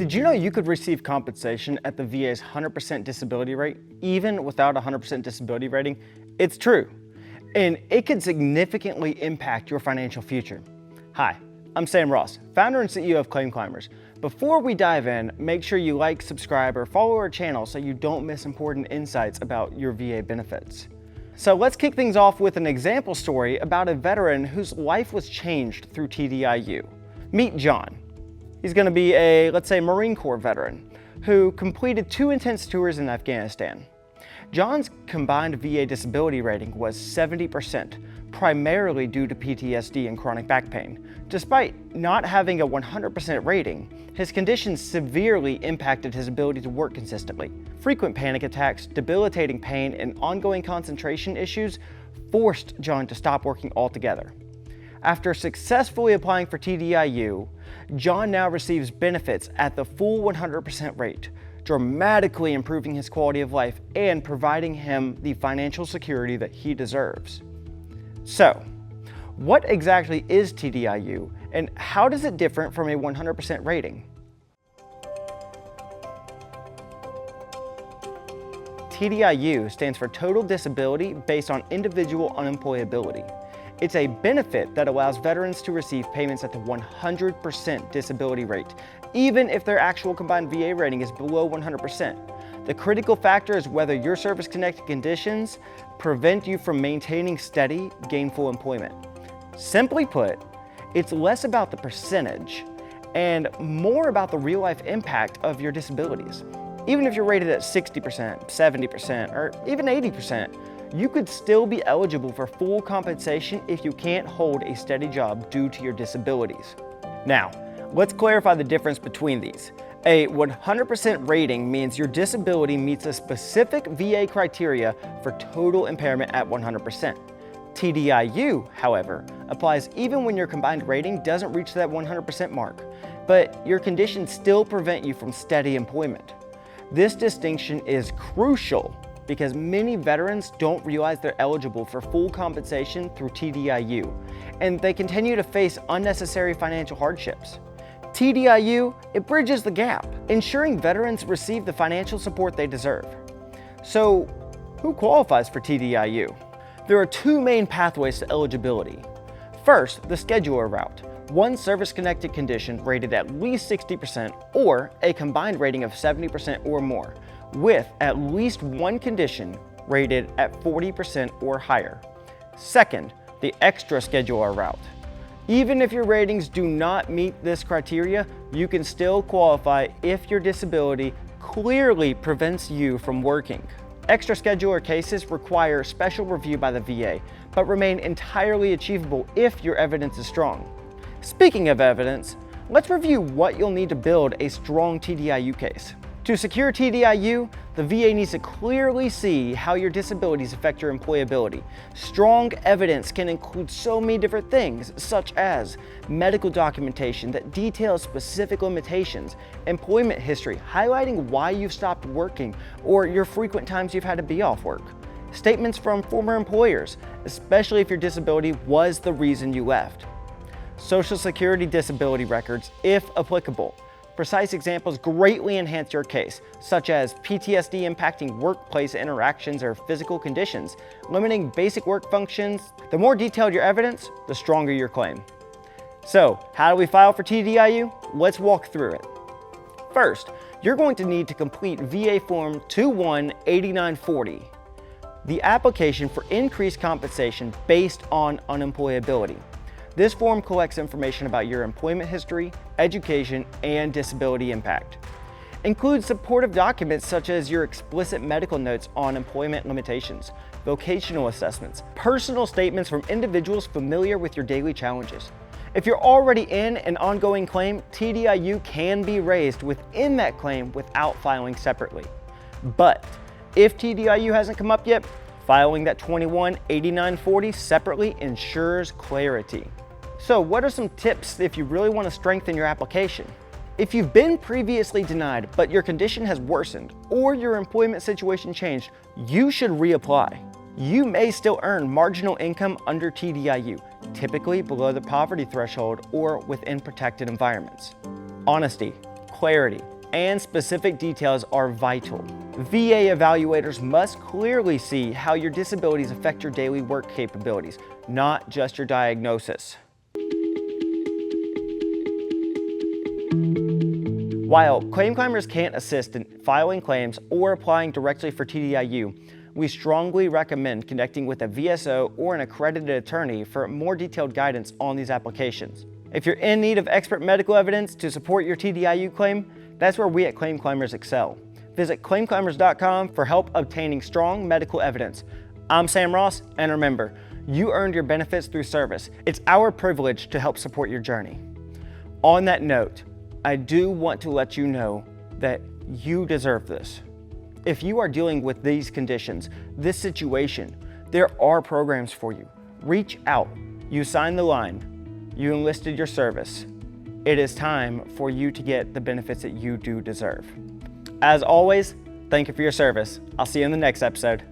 Did you know you could receive compensation at the VA's 100% disability rate, even without a 100% disability rating? It's true, and it could significantly impact your financial future. Hi, I'm Sam Ross, founder and CEO of Claim Climbers. Before we dive in, make sure you like, subscribe, or follow our channel so you don't miss important insights about your VA benefits. So let's kick things off with an example story about a veteran whose life was changed through TDIU. Meet John. He's going to be a, let's say, Marine Corps veteran who completed 2 intense tours in Afghanistan. John's combined VA disability rating was 70%, primarily due to PTSD and chronic back pain. Despite not having a 100% rating, his condition severely impacted his ability to work consistently. Frequent panic attacks, debilitating pain, and ongoing concentration issues forced John to stop working altogether. After successfully applying for TDIU, John now receives benefits at the full 100% rate, dramatically improving his quality of life and providing him the financial security that he deserves. So, what exactly is TDIU, and how does it differ from a 100% rating? TDIU stands for Total Disability Based on Individual Unemployability. It's a benefit that allows veterans to receive payments at the 100% disability rate, even if their actual combined VA rating is below 100%. The critical factor is whether your service-connected conditions prevent you from maintaining steady, gainful employment. Simply put, it's less about the percentage and more about the real-life impact of your disabilities. Even if you're rated at 60%, 70%, or even 80%, you could still be eligible for full compensation if you can't hold a steady job due to your disabilities. Now, let's clarify the difference between these. A 100% rating means your disability meets a specific VA criteria for total impairment at 100%. TDIU, however, applies even when your combined rating doesn't reach that 100% mark, but your conditions still prevent you from steady employment. This distinction is crucial because many veterans don't realize they're eligible for full compensation through TDIU, and they continue to face unnecessary financial hardships. TDIU, it bridges the gap, ensuring veterans receive the financial support they deserve. So, who qualifies for TDIU? There are 2 main pathways to eligibility. First, the schedular route. One service-connected condition rated at least 60% or a combined rating of 70% or more, with at least one condition rated at 40% or higher. Second, the extra schedular route. Even if your ratings do not meet this criteria, you can still qualify if your disability clearly prevents you from working. Extra schedular cases require special review by the VA, but remain entirely achievable if your evidence is strong. Speaking of evidence, let's review what you'll need to build a strong TDIU case. To secure TDIU, the VA needs to clearly see how your disabilities affect your employability. Strong evidence can include so many different things, such as medical documentation that details specific limitations, employment history highlighting why you've stopped working or your frequent times you've had to be off work, statements from former employers, especially if your disability was the reason you left, Social Security disability records, if applicable. Precise examples greatly enhance your case, such as PTSD impacting workplace interactions or physical conditions, limiting basic work functions. The more detailed your evidence, the stronger your claim. So, how do we file for TDIU? Let's walk through it. First, you're going to need to complete VA Form 218940, the application for increased compensation based on unemployability. This form collects information about your employment history, education, and disability impact. Includes supportive documents such as your explicit medical notes on employment limitations, vocational assessments, personal statements from individuals familiar with your daily challenges. If you're already in an ongoing claim, TDIU can be raised within that claim without filing separately. But if TDIU hasn't come up yet, filing that 218940 separately ensures clarity. So what are some tips if you really want to strengthen your application? If you've been previously denied, but your condition has worsened or your employment situation changed, you should reapply. You may still earn marginal income under TDIU, typically below the poverty threshold or within protected environments. Honesty, clarity, and specific details are vital. VA evaluators must clearly see how your disabilities affect your daily work capabilities, not just your diagnosis. While claim climbers can't assist in filing claims or applying directly for TDIU, we strongly recommend connecting with a VSO or an accredited attorney for more detailed guidance on these applications. If you're in need of expert medical evidence to support your TDIU claim, that's where we at Claim Climbers excel. Visit claimclimbers.com for help obtaining strong medical evidence. I'm Sam Ross, and remember, you earned your benefits through service. It's our privilege to help support your journey. On that note, I do want to let you know that you deserve this. If you are dealing with these conditions, this situation, there are programs for you. Reach out. You signed the line. You enlisted your service. It is time for you to get the benefits that you do deserve. As always, thank you for your service. I'll see you in the next episode.